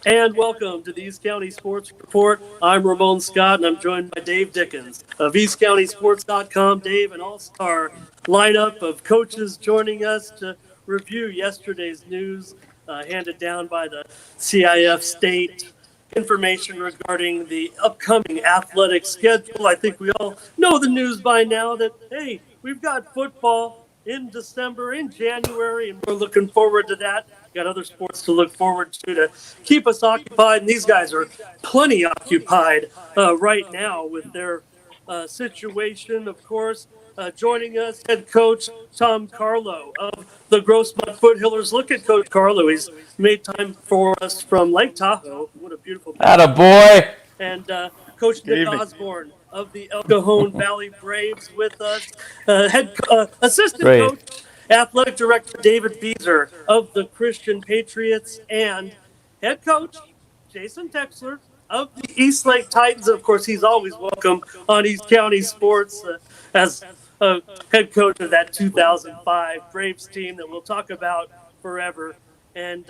And welcome to the East County Sports Report. I'm Ramon Scott, and I'm joined by Dave Dickens of EastCountySports.com. Dave, an all-star lineup of coaches joining us to review yesterday's news handed down by the CIF State. Information regarding the upcoming athletic schedule. I think we all know the news by now that, hey, we've got football in December, in January, and we're looking forward to that. Got other sports to look forward to keep us occupied, and these guys are plenty occupied right now with their situation, of course. Joining us, head coach Tom Karllo of the Grossmont Foothillers. Look at Coach Karllo. He's made time for us from Lake Tahoe. What a beautiful day. Atta boy. And Coach Nick Osborne of the CAJON Valley Braves with us. Assistant coach, athletic director David Beezer of the Christian Patriots, and head coach JASON TEXLER of the Eastlake Titans. Of course, he's always welcome on East County Sports as head coach of that 2005 Braves team that we'll talk about forever. And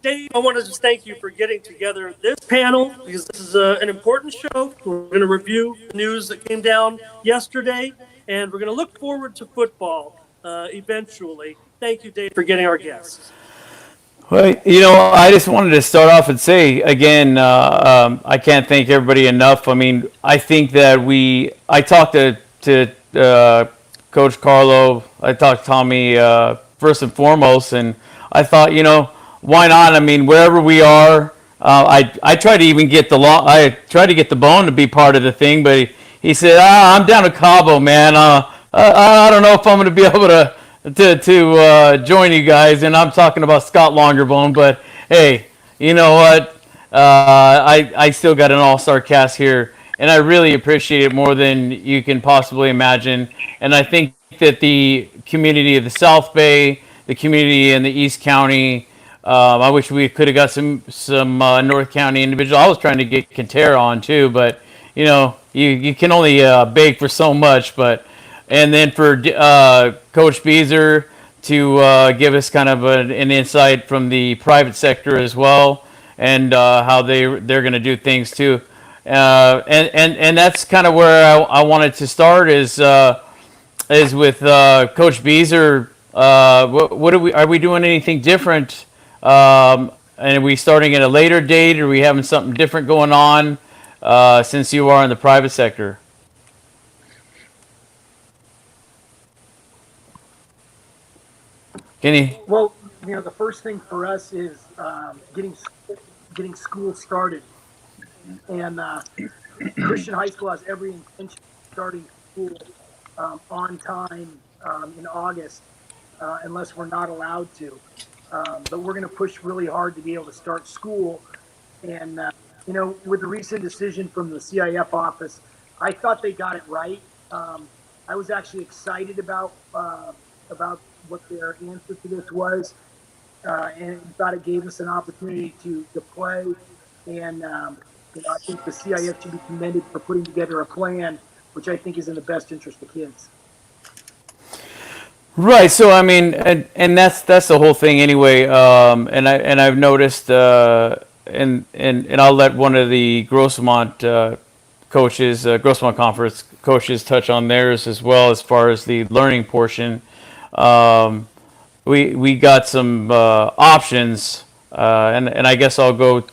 Dave, I want to just thank you for getting together this panel because this is an important show. We're going to review the news that came down yesterday, and we're going to look forward to football eventually. Thank you, Dave, for getting our guests. Well, I just wanted to start off and say, again, I can't thank everybody enough. I mean, I think that I talked to Coach Karllo, I talked to Tommy first and foremost, and I thought, why not? I mean, wherever we are, I tried to even get I tried to get the bone to be part of the thing, but he said, I'm down to Cabo, man. I don't know if I'm going to be able to join you guys, and I'm talking about Scott Longerbone, but hey, you know what? I still got an all-star cast here, and I really appreciate it more than you can possibly imagine. And I think that the community of the South Bay, the community in the East County, I wish we could have got some North County individuals. I was trying to get Quintero on too, but you can only beg for so much. And then for Coach Beezer to give us kind of an insight from the private sector as well, and how they're going to do things too. And that's kind of where I wanted to start is with Coach Beezer. What are we doing anything different? And are we starting at a later date? Or are we having something different going on since you are in the private sector? Kenny? Well, the first thing for us is getting school started. And Christian High School has every intention of starting school on time in August, unless we're not allowed to. But we're going to push really hard to be able to start school. And, with the recent decision from the CIF office, I thought they got it right. I was actually excited about what their answer to this was, and thought it gave us an opportunity to play. And I think the CIF should be commended for putting together a plan, which I think is in the best interest of kids. Right. So I mean, and that's the whole thing anyway. And I've noticed, and I'll let one of the Grossmont coaches, Grossmont Conference coaches, touch on theirs as well as far as the learning portion. We got some options, and I guess I'll go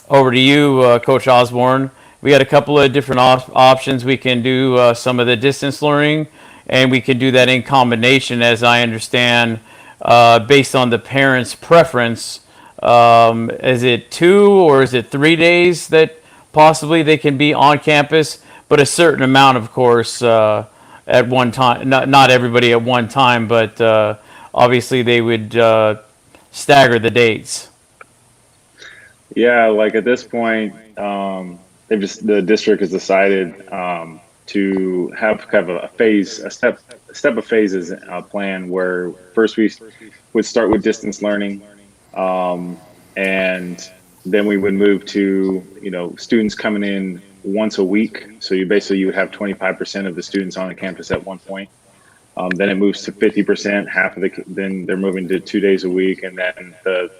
over to you, Coach Osborne. We got a couple of different options. We can do some of the distance learning, and we can do that in combination, as I understand, based on the parents' preference. Is it 2 or is it 3 days that possibly they can be on campus, but a certain amount, of course, at one time. Not everybody at one time, but obviously they would stagger the dates. Yeah, like at this point, the district has decided to have kind of a step of phases plan where first we would start with distance learning, and then we would move to students coming in once a week. So you would have 25% of the students on the campus at one point. Then it moves to 50%. Then they're moving to 2 days a week, and then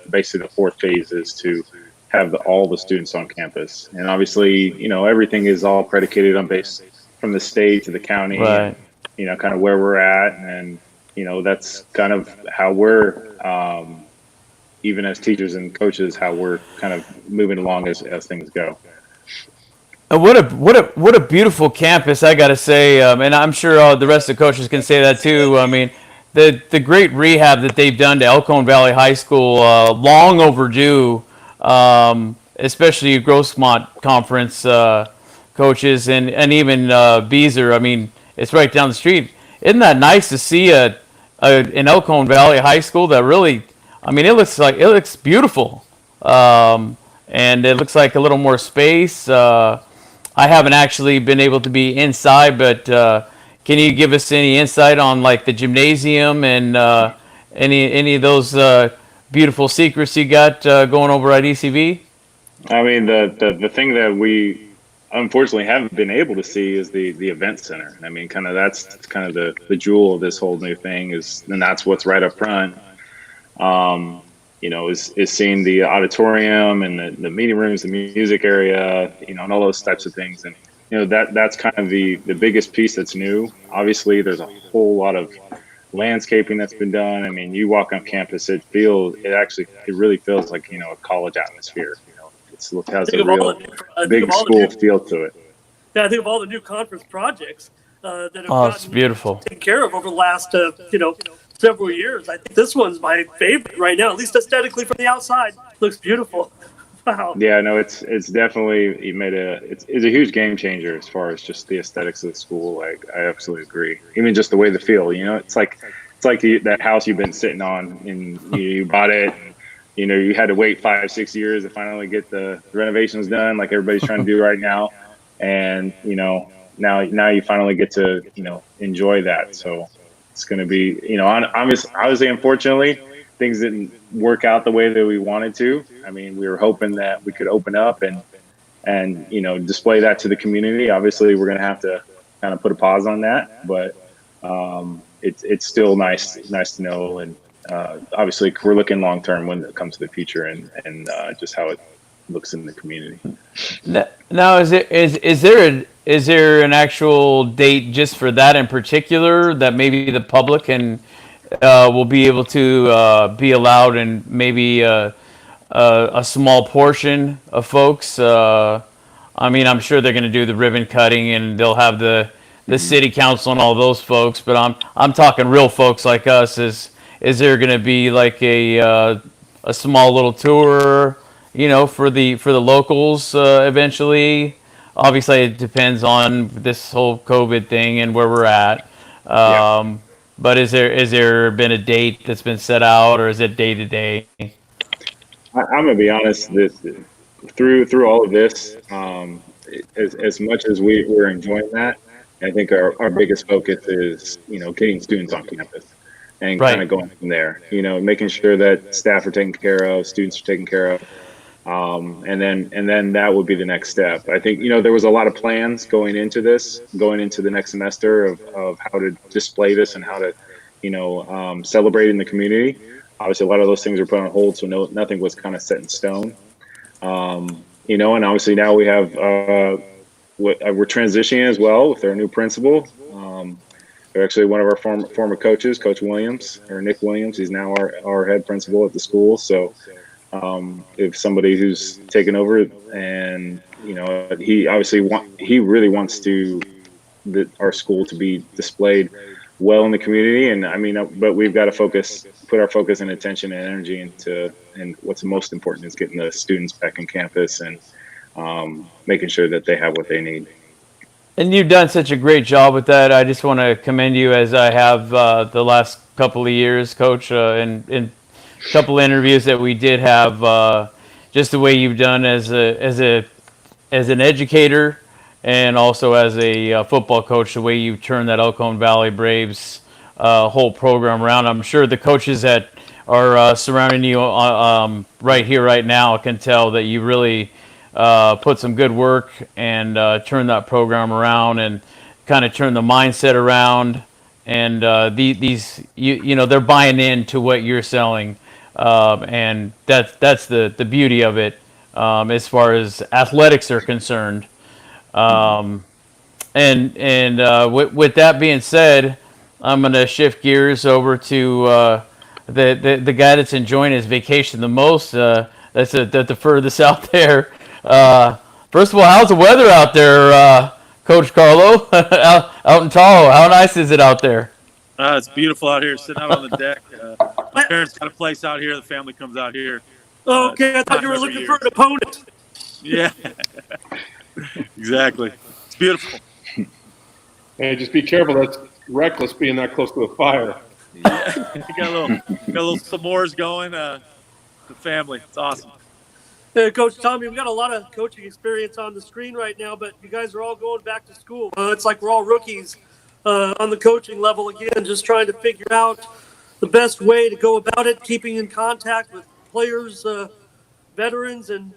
basically the fourth phase is to have all the students on campus. And obviously, everything is all predicated on base from the state to the county, Right. and, kind of where we're at, and that's kind of how we're even as teachers and coaches, how we're kind of moving along as things go. What a beautiful campus, I gotta say, and I'm sure all the rest of the coaches can say that too. I mean, the great rehab that they've done to Elkhorn Valley High School, long overdue, especially Grossmont Conference coaches and even Beezer. I mean, it's right down the street. Isn't that nice to see an Elkhorn Valley High School that really? I mean, it looks beautiful, and it looks like a little more space. I haven't actually been able to be inside, but can you give us any insight on like the gymnasium and any of those beautiful secrets you got going over at ECV? I mean, the thing that we unfortunately haven't been able to see is the event center. I mean, that's kind of the jewel of this whole new thing and that's what's right up front. Is seeing the auditorium and the meeting rooms, the music area, and all those types of things. And, that's kind of the biggest piece that's new. Obviously, there's a whole lot of landscaping that's been done. I mean, you walk on campus, it really feels like, a college atmosphere. It has a real big school feel to it. Yeah, I think of all the new conference projects that have it's gotten beautiful. taken care of over the last, several years. I think this one's my favorite right now, at least aesthetically from the outside. Looks beautiful. Wow. Yeah, no, it's definitely it's a huge game changer as far as just the aesthetics of the school. Like, I absolutely agree. Even just the way the feel, it's like that house you've been sitting on, and you bought it. And, you had to wait 5-6 years to finally get the renovations done, like everybody's trying to do right now. And now you finally get to enjoy that. So it's going to be obviously, unfortunately, things didn't work out the way that we wanted to. I mean, we were hoping that we could open up and display that to the community. Obviously, we're going to have to kind of put a pause on that, but it's still nice to know. And obviously, we're looking long term when it comes to the future and just how it looks in the community. Now, is there an actual date just for that in particular that maybe the public will be able to be allowed, and maybe a small portion of folks? I mean, I'm sure they're going to do the ribbon cutting, and they'll have the city council and all those folks. But I'm talking real folks like us. Is there going to be like a small little tour, for the locals eventually? Obviously, it depends on this whole COVID thing and where we're at. Yeah. But is there been a date that's been set out, or is it day to day? I'm gonna be honest. That through all of this, as much as we're enjoying that, I think our biggest focus is getting students on campus and Right. kind of going from there. Making sure that staff are taken care of, students are taken care of. And then that would be the next step. I think, there was a lot of plans going into the next semester of how to display this and how to, celebrate in the community. Obviously, a lot of those things were put on hold, so nothing was kind of set in stone. And obviously now we have, we're transitioning as well with our new principal. They're actually one of our former coaches, Coach Williams, or Nick Williams. He's now our head principal at the school. So, if somebody who's taken over, and he really wants our school to be displayed well in the community. And I mean, but we've got to put our focus and attention and energy and what's most important is getting the students back on campus and making sure that they have what they need. And you've done such a great job with that. I just want to commend you, as I have the last couple of years, Coach, in a couple of interviews that we did have. Just the way you've done as an educator, and also as a football coach, the way you've turned that Elkhorn Valley Braves whole program around. I'm sure the coaches that are surrounding you right here, right now, can tell that you really put some good work and turn that program around and kind of turn the mindset around these they're buying into what you're selling, and that's the beauty of it, as far as athletics are concerned. With that being said, I'm gonna shift gears over to the guy that's enjoying his vacation the most. That's the furthest out there. First of all, how's the weather out there, Coach Carlo? out in Tahoe, how nice is it out there? It's beautiful out here, sitting out on the deck. My parents got a place out here. The family comes out here. Okay, I thought you were looking for an opponent. Yeah, exactly. It's beautiful. Hey, just be careful. That's reckless being that close to a fire. Yeah, got a little s'mores going. The family, it's awesome. Coach Tommy, we've got a lot of coaching experience on the screen right now, but you guys are all going back to school. It's like we're all rookies on the coaching level again, just trying to figure out the best way to go about it, keeping in contact with players, veterans, and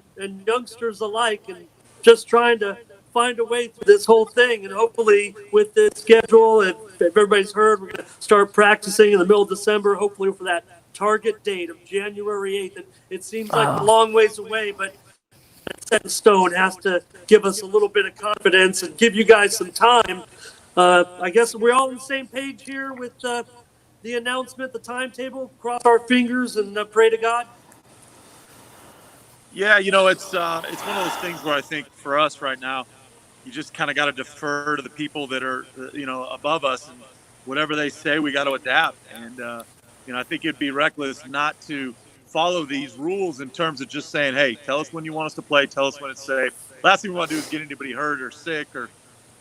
youngsters alike, and just trying to find a way through this whole thing. And hopefully with the schedule, if everybody's heard, we're going to start practicing in the middle of December, hopefully for that target date of January 8th. It seems like a long ways away, but that set in stone has to give us a little bit of confidence and give you guys some time. I guess we're all on the same page here with the announcement, the timetable. Cross our fingers and pray to God. Yeah, it's one of those things where I think for us right now, you just kind of got to defer to the people that are above us, and whatever they say, we got to adapt. And I think it'd be reckless not to follow these rules in terms of just saying, hey, tell us when you want us to play, tell us when it's safe. Last thing we want to do is get anybody hurt or sick, or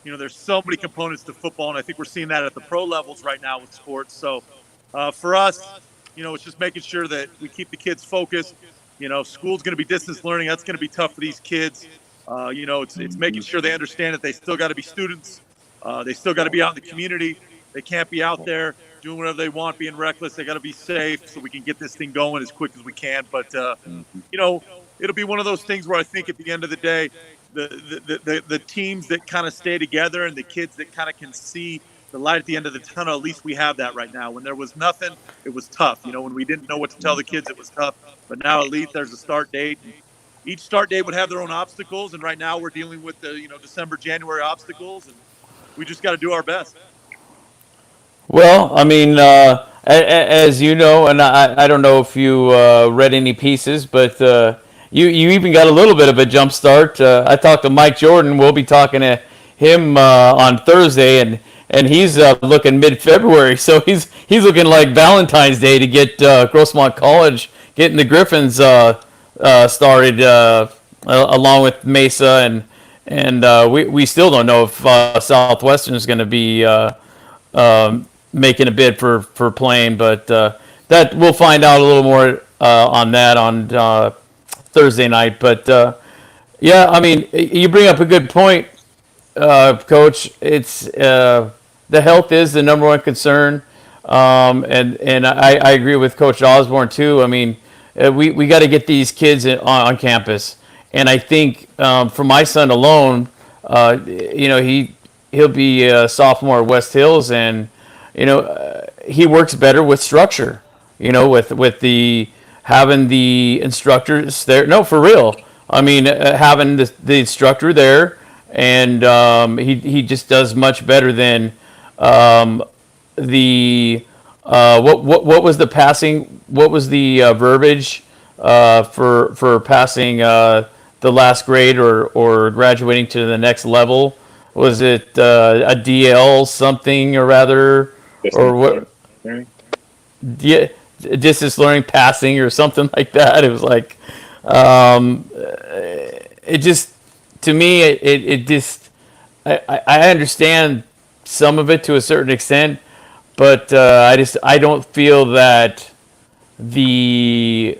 there's so many components to football, and I think we're seeing that at the pro levels right now with sports. So for us, it's just making sure that we keep the kids focused. School's going to be distance learning. That's going to be tough for these kids. It's making sure they understand that they still got to be students. They still got to be out in the community. They can't be out there doing whatever they want, being reckless. They got to be safe so we can get this thing going as quick as we can. But, it'll be one of those things where I think at the end of the day, the teams that kind of stay together and the kids that kind of can see the light at the end of the tunnel, at least we have that right now. When there was nothing, it was tough. When we didn't know what to tell the kids, it was tough. But now at least there's a start date. Each start date would have their own obstacles, and right now we're dealing with the December, January obstacles, and we just got to do our best. Well, I mean, as you know, and I don't know if you read any pieces, but you even got a little bit of a jump start. I talked to Mike Jordan. We'll be talking to him on Thursday, and he's looking mid-February, so he's looking like Valentine's Day to get Grossmont College, getting the Griffins started along with Mesa, and we still don't know if Southwestern is going to be making a bid for playing, but that we'll find out a little more on that on Thursday night. But yeah, I mean, you bring up a good point, Coach. It's the health is the number one concern, and I agree with Coach Osborne too. I mean, we got to get these kids on campus, and I think for my son alone, he'll be a sophomore at West Hills, and he works better with structure. With the having the instructors there. No, for real. I mean, having the instructor there, and he just does much better than the what was the passing? What was the verbiage for passing the last grade or graduating to the next level? Was it a DL something or rather, or what? Yeah, distance learning passing or something like that. It was like, it just, to me, it just, I understand some of it to a certain extent, but I don't feel that the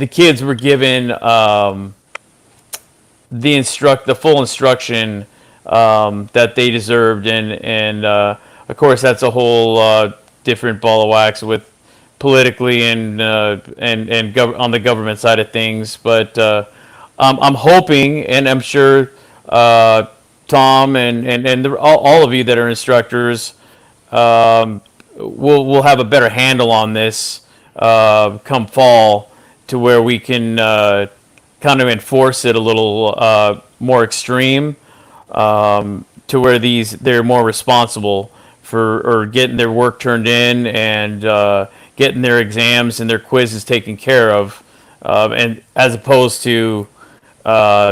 kids were given the full instruction that they deserved, and of course that's a whole different ball of wax with politically and on the government side of things. But I'm hoping, and I'm sure Tom and all of you that are instructors, we'll have a better handle on this come fall, to where we can kind of enforce it a little more extreme, to where they're more responsible for getting their work turned in, and getting their exams and their quizzes taken care of, and as opposed to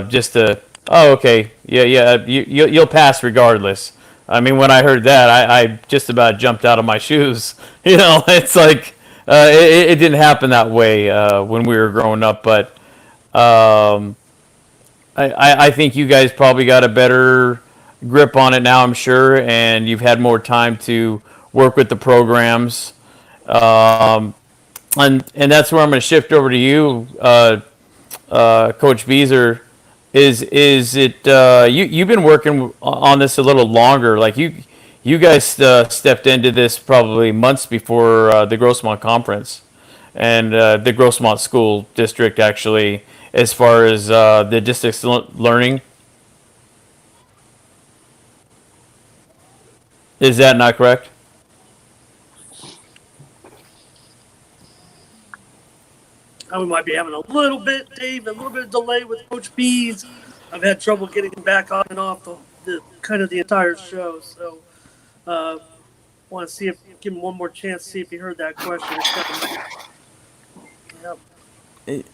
just okay, you'll pass regardless. I mean, when I heard that, I just about jumped out of my shoes. It's like it didn't happen that way when we were growing up. But I think you guys probably got a better grip on it now, I'm sure, and you've had more time to work with the programs. And that's where I'm going to shift over to you, Coach Beezer. Is it you've been working on this a little longer? Like you guys stepped into this probably months before the Grossmont Conference and the Grossmont School District, actually, as far as the distance learning. Is that not correct? We might be having a little bit, Dave, a little bit of delay with Coach Bees. I've had trouble getting him back on and off the entire show. So, want to give him one more chance to see if he heard that question. Yep.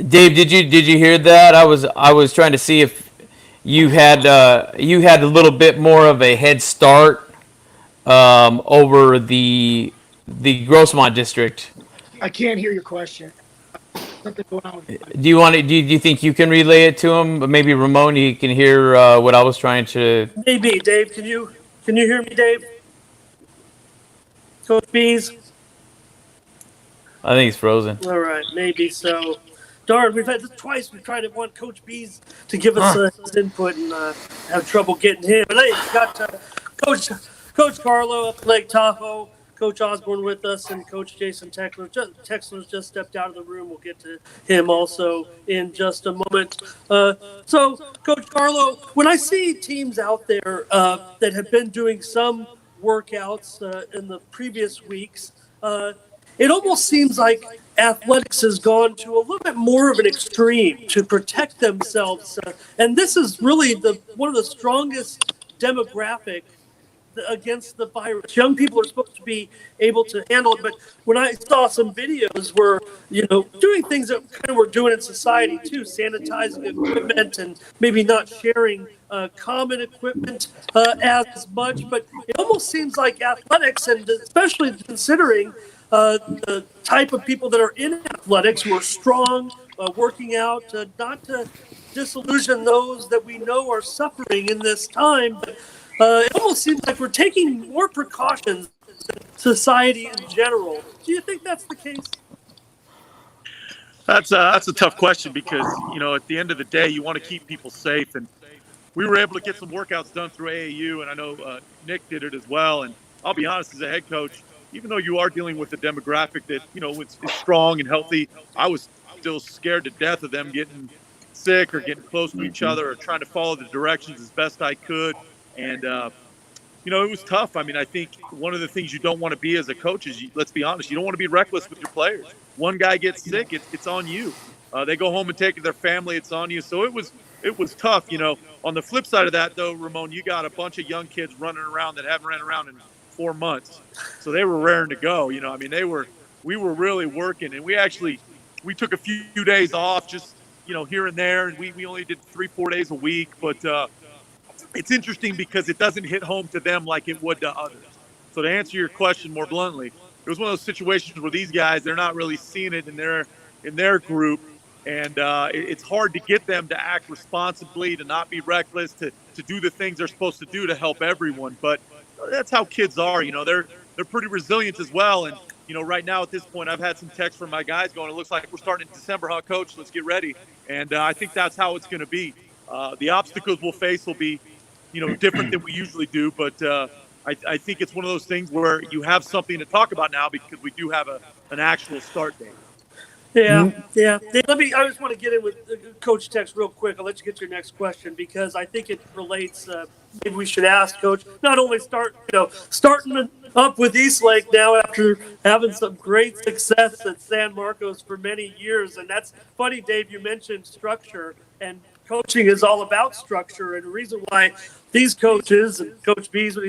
Dave, did you hear that? I was trying to see if you had a little bit more of a head start over the Grossmont district. I can't hear your question. Something going on with Do you think you can relay it to him? Maybe Ramon, he can hear what I was trying to. Maybe, Dave. Can you hear me, Dave? Coach Bees. I think he's frozen. All right, maybe so. Darn, we've had this twice. We tried to want Coach Bees to give us his input and have trouble getting him. But hey, we got Coach Karlo up Lake Tahoe, Coach Osborne with us, and Coach Jason Texler. Texler's just stepped out of the room. We'll get to him also in just a moment. So, Coach Karlo, when I see teams out there that have been doing some workouts in the previous weeks, it almost seems like athletics has gone to a little bit more of an extreme to protect themselves. And this is really one of the strongest demographic against the virus. Young people are supposed to be able to handle it. But when I saw some videos where, doing things that kind of we're doing in society too, sanitizing equipment and maybe not sharing common equipment as much. But it almost seems like athletics, and especially considering the type of people that are in athletics who are strong, working out, not to disillusion those that we know are suffering in this time. But it almost seems like we're taking more precautions than society in general. Do you think that's the case? That's a tough question because, at the end of the day, you want to keep people safe. And we were able to get some workouts done through AAU, and I know Nick did it as well. And I'll be honest, as a head coach, even though you are dealing with a demographic that, is strong and healthy, I was still scared to death of them getting sick or getting close to each other or trying to follow the directions as best I could. And, it was tough. I mean, I think one of the things you don't want to be as a coach is, let's be honest, you don't want to be reckless with your players. One guy gets sick, it's on you. They go home and take care of their family, it's on you. So it was tough. On the flip side of that, though, Ramon, you got a bunch of young kids running around that haven't ran around in 4 months. So they were raring to go. We were really working, and we took a few days off just, here and there. And we only did 3-4 days a week, but, it's interesting because it doesn't hit home to them like it would to others. So to answer your question more bluntly, it was one of those situations where these guys, they're not really seeing it in their group. And it's hard to get them to act responsibly, to not be reckless, to do the things they're supposed to do to help everyone. But that's how kids are. They're pretty resilient as well. And, right now at this point, I've had some texts from my guys going, it looks like we're starting in December, huh, Coach? Let's get ready. And I think that's how it's going to be. The obstacles we'll face will be, different than we usually do. But I think it's one of those things where you have something to talk about now because we do have an actual start date. Yeah, yeah. I just want to get in with Coach Tex real quick. I'll let you get your next question because I think it relates. Maybe we should ask Coach not only starting up with Eastlake now after having some great success at San Marcos for many years, and that's funny, Dave. You mentioned structure, and coaching is all about structure, and the reason why these coaches and Coach Beezer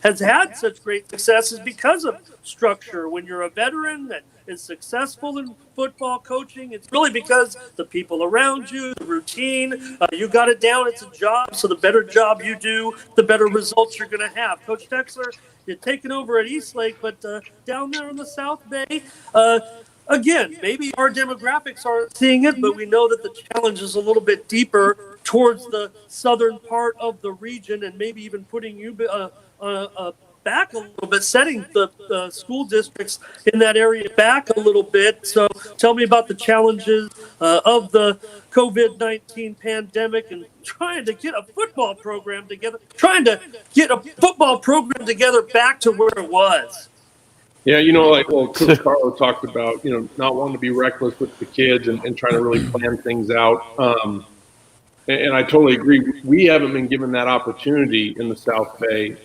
has had such great success is because of structure. When you're a veteran that is successful in football coaching, it's really because the people around you, the routine, you got it down. It's a job. So the better job you do, the better results you're going to have. Coach Texler, you're taking over at Eastlake, but down there in the South Bay, again, maybe our demographics aren't seeing it, but we know that the challenge is a little bit deeper towards the southern part of the region, and maybe even putting you back a little bit, setting the school districts in that area back a little bit. So tell me about the challenges of the COVID-19 pandemic and trying to get a football program together back to where it was. Yeah, Coach Carlo talked about, not wanting to be reckless with the kids and trying to really plan things out. And I totally agree. We haven't been given that opportunity in the South Bay.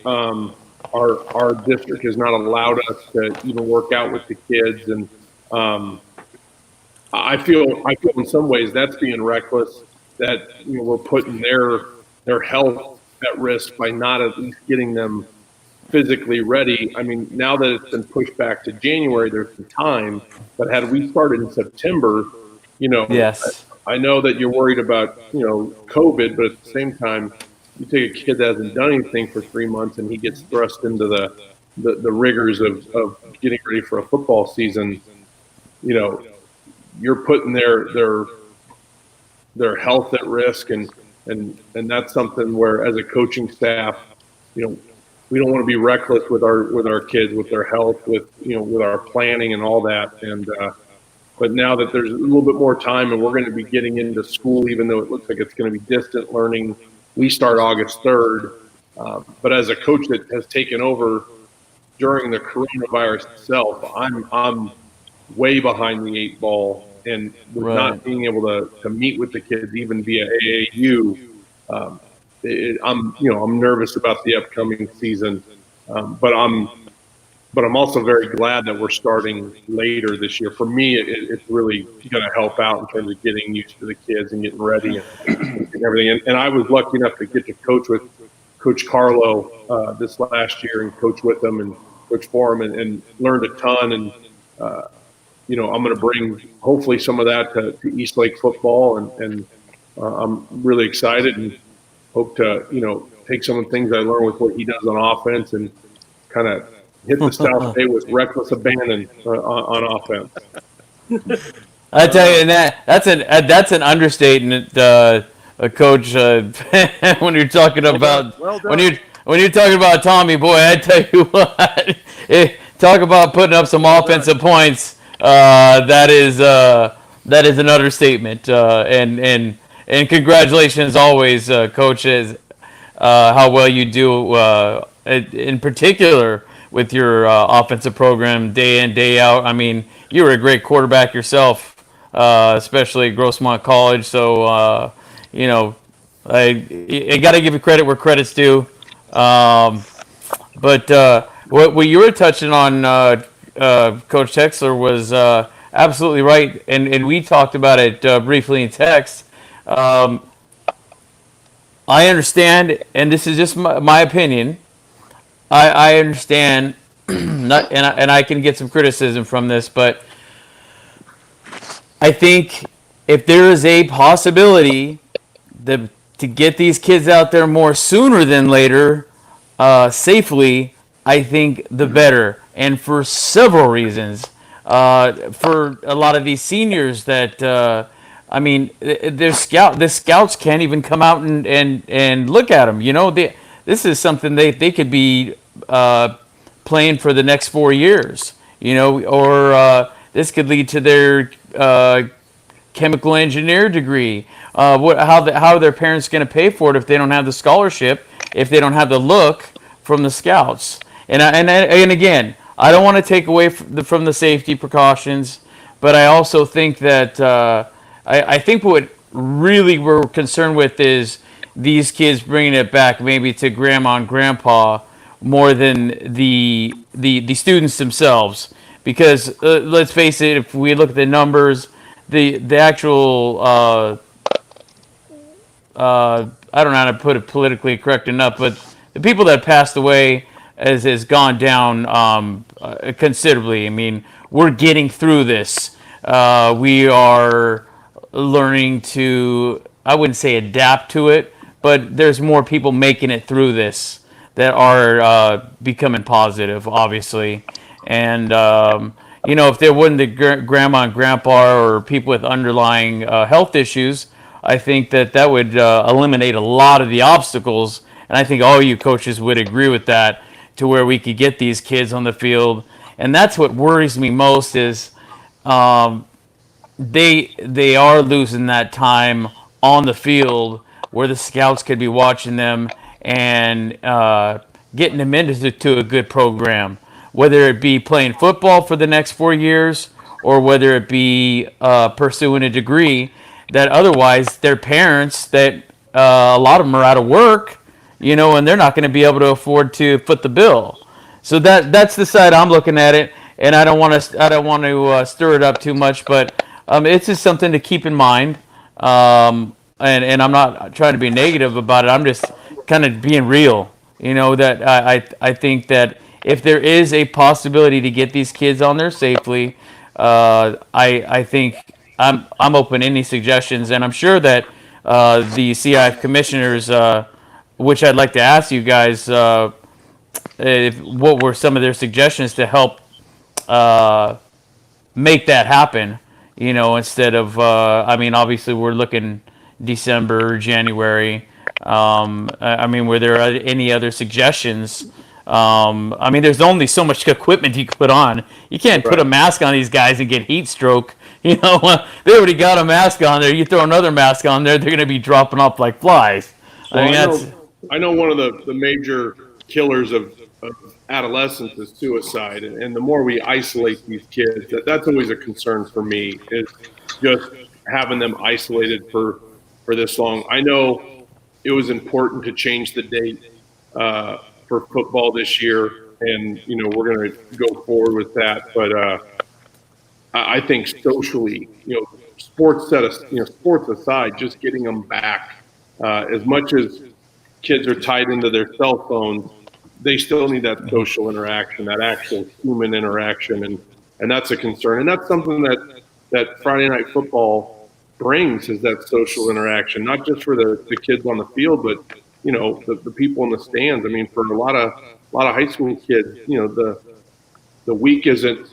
Our district has not allowed us to even work out with the kids. And I feel in some ways that's being reckless, that we're putting their health at risk by not at least getting them physically ready. I mean, now that it's been pushed back to January, there's some time. But had we started in September, Yes. I know that you're worried about, COVID, but at the same time, you take a kid that hasn't done anything for 3 months and he gets thrust into the rigors of getting ready for a football season, you're putting their health at risk. And that's something where, as a coaching staff, we don't want to be reckless with our kids, with their health, with our planning and all that. And but now that there's a little bit more time and we're going to be getting into school, even though it looks like it's going to be distant learning, we start August 3rd. But as a coach that has taken over during the coronavirus itself, I'm way behind the 8 ball, and with not being able to meet with the kids even via AAU. I'm nervous about the upcoming season, but I'm also very glad that we're starting later this year. For me, it's really going to help out in terms of getting used to the kids and getting ready and everything. And I was lucky enough to get to coach with Coach Carlo this last year and coach with them and coach for him and learned a ton. And I'm going to bring hopefully some of that to Eastlake football, and I'm really excited and hope to, take some of the things I learned with what he does on offense and kind of hit the South Bay with reckless abandon on offense. I tell you, that's an understatement, Coach. When you're talking about when you're talking about Tommy, boy, I tell you what, talk about putting up some offensive points. That is an understatement. And congratulations always, coaches, how well you do, in particular with your offensive program day in, day out. I mean, you were a great quarterback yourself, especially at Grossmont College. So, I got to give you credit where credit's due. But what you were touching on, Coach Texler, was absolutely right. And we talked about it briefly in text. I understand, and this is just my opinion. I understand, and I can get some criticism from this, but I think if there is a possibility to get these kids out there more sooner than later, safely, I think the better, and for several reasons. For a lot of these seniors that. The scouts can't even come out and look at them. This is something they could be playing for the next 4 years. Or this could lead to their chemical engineer degree. How are their parents going to pay for it if they don't have the scholarship? If they don't have the look from the scouts? And again, I don't want to take away from the safety precautions. but I also think that I think what really we're concerned with is these kids bringing it back maybe to grandma and grandpa more than the students themselves. Because let's face it, if we look at the numbers, the actual I don't know how to put it politically correct enough, but the people that passed away has gone down considerably. I mean, we're getting through this. We are learning to, I wouldn't say adapt to it, but there's more people making it through this that are becoming positive, obviously. And, if there wasn't the grandma and grandpa or people with underlying health issues, I think that would eliminate a lot of the obstacles. And I think all you coaches would agree with that, to where we could get these kids on the field. And that's what worries me most is they are losing that time on the field where the scouts could be watching them and getting them into a good program, whether it be playing football for the next 4 years or whether it be pursuing a degree that otherwise their parents that a lot of them are out of work, and they're not going to be able to afford to foot the bill. So that's the side I'm looking at it, and I don't want to stir it up too much, but it's just something to keep in mind. And I'm not trying to be negative about it. I'm just kind of being real. That I think that if there is a possibility to get these kids on there safely, I think I'm open to any suggestions, and I'm sure that the CIF commissioners, which I'd like to ask you guys, what were some of their suggestions to help make that happen? Instead of obviously we're looking December, January. Were there any other suggestions? There's only so much equipment you can put on. You can't put a mask on these guys and get heat stroke. They already got a mask on there. You throw another mask on there, they're going to be dropping off like flies. Well, I know one of the major killers of adolescence is suicide, and the more we isolate these kids, that's always a concern for me, is just having them isolated for this long. I know it was important to change the date for football this year, and we're going to go forward with that. But I think socially, sports aside, just getting them back, as much as kids are tied into their cell phones, they still need that social interaction, that actual human interaction, and that's a concern. And that's something that Friday Night Football brings, is that social interaction, not just for the kids on the field, but the people in the stands. For a lot of high school kids, the week isn't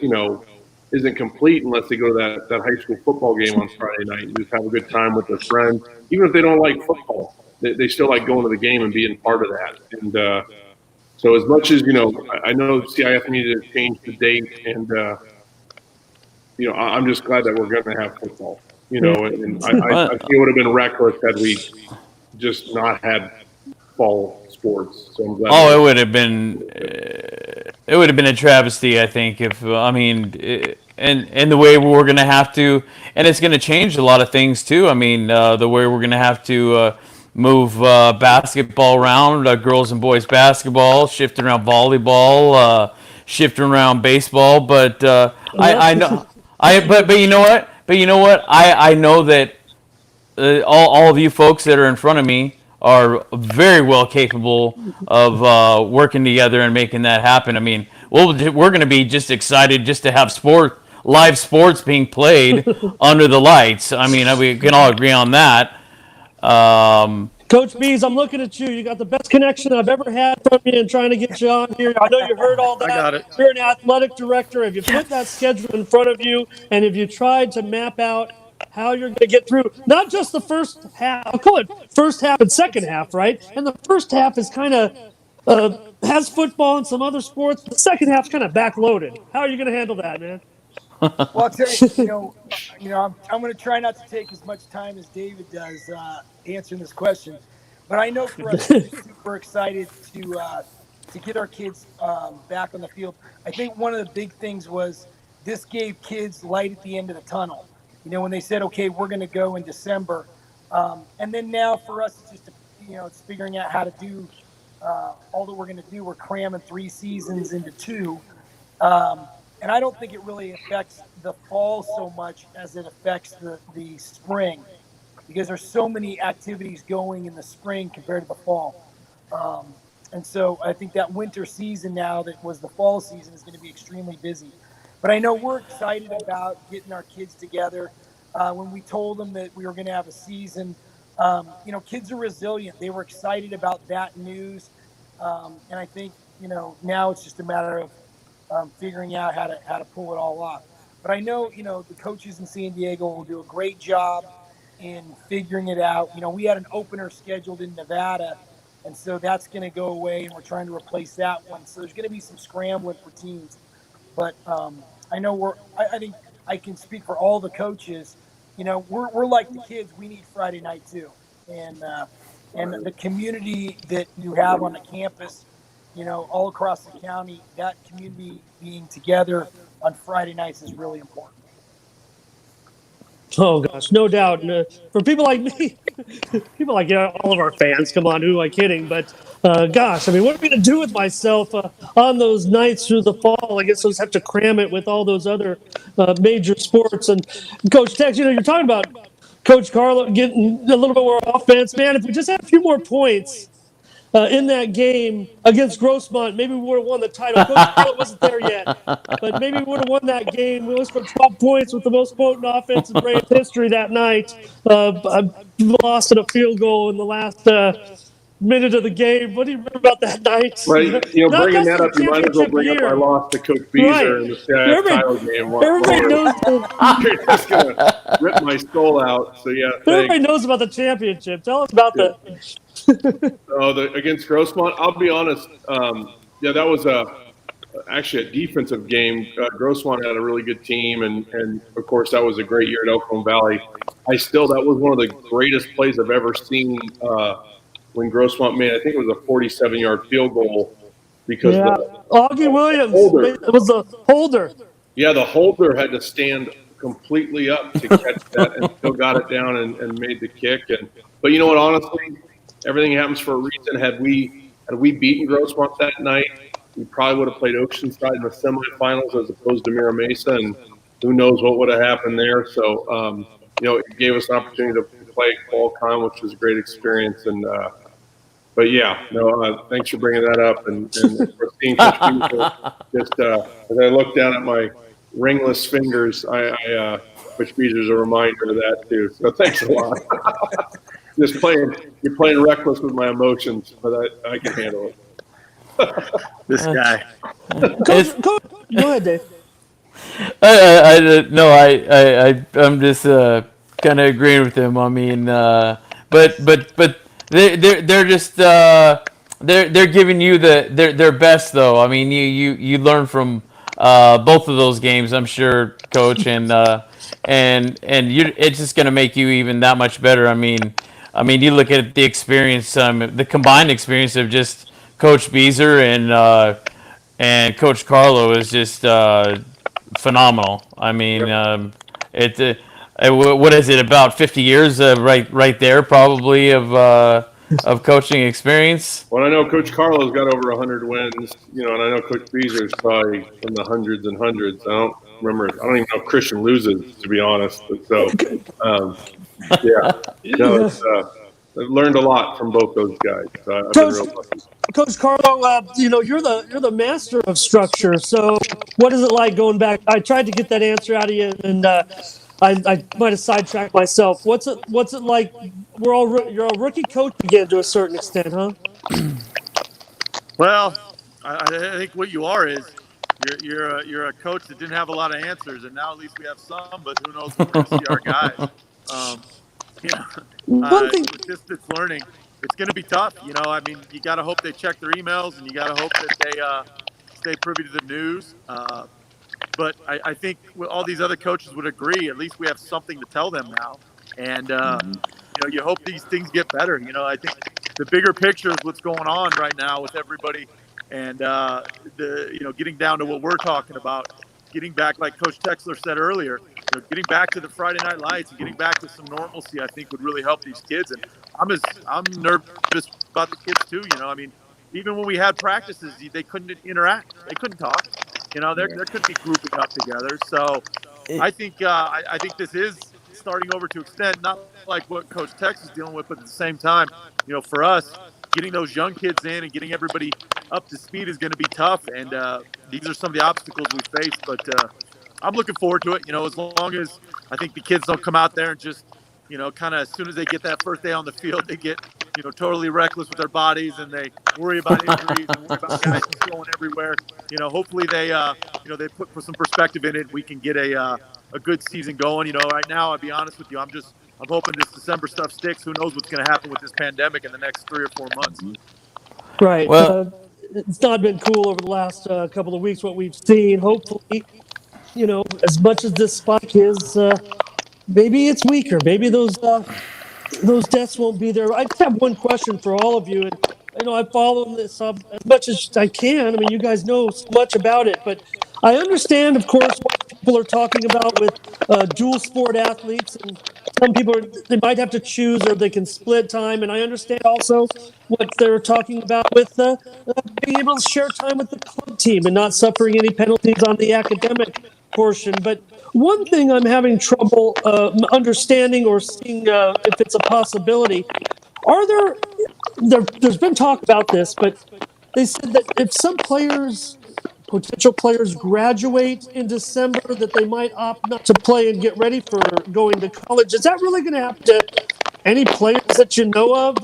complete unless they go to that high school football game on Friday night and just have a good time with their friends. Even if they don't like football, they still like going to the game and being part of that. And so as much as, I know CIF needed to change the date, and, I'm just glad that we're going to have football, and I think it would have been reckless had we just not had fall sports. So I'm glad it would have been a travesty, I think, if and the way we're going to have to, and it's going to change a lot of things too. The way we're going to have to move basketball around, girls and boys basketball, shifting around volleyball, shifting around baseball. But I know, but you know what? I know that all of you folks that are in front of me are very well capable of working together and making that happen. We're going to be just excited just to have live sports being played under the lights. We can all agree on that. Coach Bees, I'm looking at you. You got the best connection I've ever had from you and trying to get you on here. I know you heard all that. I got it. You're an athletic director. Have you put that schedule in front of you, and have you tried to map out how you're going to get through not just the first half? I'll call it first half and second half, right? And the first half is kind of has football and some other sports. The second half's kind of backloaded. How are you going to handle that, man? Well, I'll tell you, I'm going to try not to take as much time as David does answering this question. But I know for us, we're super excited to get our kids back on the field. I think one of the big things was this gave kids light at the end of the tunnel. When they said, okay, we're going to go in December. And then now for us, it's just, it's figuring out how to do all that we're going to do. We're cramming 3 seasons into 2. And I don't think it really affects the fall so much as it affects the spring, because there's so many activities going in the spring compared to the fall. And so I think that winter season now that was the fall season is going to be extremely busy. But I know we're excited about getting our kids together. When we told them that we were going to have a season, kids are resilient. They were excited about that news. And I think, now it's just a matter of figuring out how to pull it all off. But I know, the coaches in San Diego will do a great job in figuring it out. We had an opener scheduled in Nevada, and so that's going to go away, and we're trying to replace that one. So there's going to be some scrambling for teams. But I know I think I can speak for all the coaches. We're like the kids. We need Friday night too, and the community that you have on the campus, all across the county, that community being together on Friday nights is really important. Oh gosh, no doubt. And, for people like me, people like all of our fans. Come on, who am I kidding? But gosh, I mean, what am I going to do with myself on those nights through the fall? I guess I'll just have to cram it with all those other major sports. And Coach Tex, you're talking about Coach Karlo getting a little bit more offense. Man, if we just had a few more points in that game against Grossmont, maybe we would have won the title. Coach Karlo wasn't there yet, but maybe we would have won that game. We only scored 12 points with the most potent offense in Braves history that night. Lost at a field goal in the last minute of the game. What do you remember about that night? Right, Not bringing just that the up, you might as well championship bring up year. I lost to Coach Beezer in the CIF title game. Everybody knows. You're just going to rip my soul out. So, yeah, Everybody thanks. knows about the championship. Tell us about Against Grossmont, I'll be honest. That was actually a defensive game. Grossmont had a really good team, and of course, that was a great year at Elkhorn Valley. That was one of the greatest plays I've ever seen when Grossmont made, I think it was a 47-yard field goal because Augie Williams. It was the holder. Yeah, the holder had to stand completely up to catch that and still got it down and made the kick. But you know what, honestly, everything happens for a reason. Had we beaten Grossmont that night, we probably would have played Oceanside in the semifinals as opposed to Mira Mesa, and who knows what would have happened there. So, it gave us an opportunity to play at Qualcomm, which was a great experience. And but yeah, thanks for bringing that up. And for seeing Coach Beezer, just as I look down at my ringless fingers, Coach Beezer's a reminder of that too. So thanks a lot. You're playing reckless with my emotions, but I can handle it. This guy. Coach, go ahead, Dave. I'm just kind of agreeing with him. I mean, but they're just they're giving you their best though. I mean, you learn from both of those games, I'm sure, Coach, and it's just going to make you even that much better. I mean, you look at the experience, the combined experience of just Coach Beezer and Coach Karlo is just phenomenal. I mean, what is it, about 50 years right there probably of coaching experience? Well, I know Coach Karlo's got over 100 wins, and I know Coach Beezer's probably in the hundreds and hundreds. I don't even know if Christian loses, to be honest. So, I've learned a lot from both those guys. I've been real lucky. Coach Karlo, you're the master of structure. So, what is it like going back? I tried to get that answer out of you, and I might have sidetracked myself. What's it like? You're a rookie coach again to a certain extent, huh? Well, I think what you are is you're a coach that didn't have a lot of answers, and now at least we have some. But who knows when we're going to see our guys? With distance learning, it's going to be tough. You got to hope they check their emails, and you got to hope that they stay privy to the news. But I think all these other coaches would agree. At least we have something to tell them now, and you hope these things get better. I think the bigger picture is what's going on right now with everybody, and getting down to what we're talking about, getting back, like Coach Texler said earlier, getting back to the Friday night lights and getting back to some normalcy, I think would really help these kids. And I'm nervous about the kids too. I mean, even when we had practices, they couldn't interact, they couldn't talk. There couldn't be grouping up together. So I think this is starting over to extent, not like what Coach Tex is dealing with, but at the same time, for us, getting those young kids in and getting everybody up to speed is going to be tough. And these are some of the obstacles we face. But I'm looking forward to it. As long as I think the kids don't come out there and just, kind of as soon as they get that first day on the field, they get, totally reckless with their bodies and they worry about injuries and worry about guys going everywhere. Hopefully they put some perspective in it. We can get a good season going. Right now, I'll be honest with you, I'm hoping this December stuff sticks. Who knows what's going to happen with this pandemic in the next 3 or 4 months. Right. Well, It's not been cool over the last couple of weeks, what we've seen. Hopefully, as much as this spike is, maybe it's weaker. Maybe those deaths won't be there. I just have one question for all of you, and I follow this up as much as I can. I mean, you guys know so much about it, but I understand, of course, what people are talking about with dual sport athletes, and some people they might have to choose or they can split time, and I understand also what they're talking about with being able to share time with the club team and not suffering any penalties on the academic portion. But one thing I'm having trouble understanding or seeing if it's a possibility, there's been talk about this, but they said that if some potential players graduate in December, that they might opt not to play and get ready for going to college. Is that really going to happen to any players that you know of,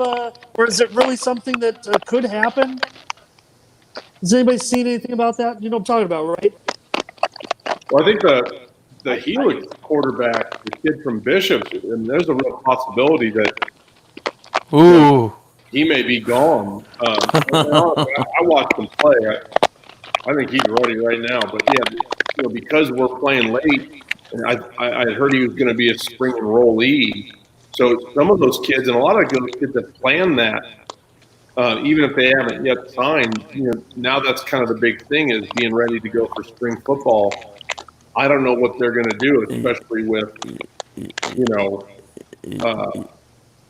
or is it really something that could happen? Has anybody seen anything about that? You know what I'm talking about, right? Well, I think the Helix quarterback, the kid from Bishop, and there's a real possibility that he may be gone. I watched him play. I think he's ready right now. But yeah, because we're playing late, and I heard he was going to be a spring enrollee. So some of those kids, and a lot of those kids that plan that, even if they haven't yet signed, now that's kind of the big thing is being ready to go for spring football. I don't know what they're going to do, especially with,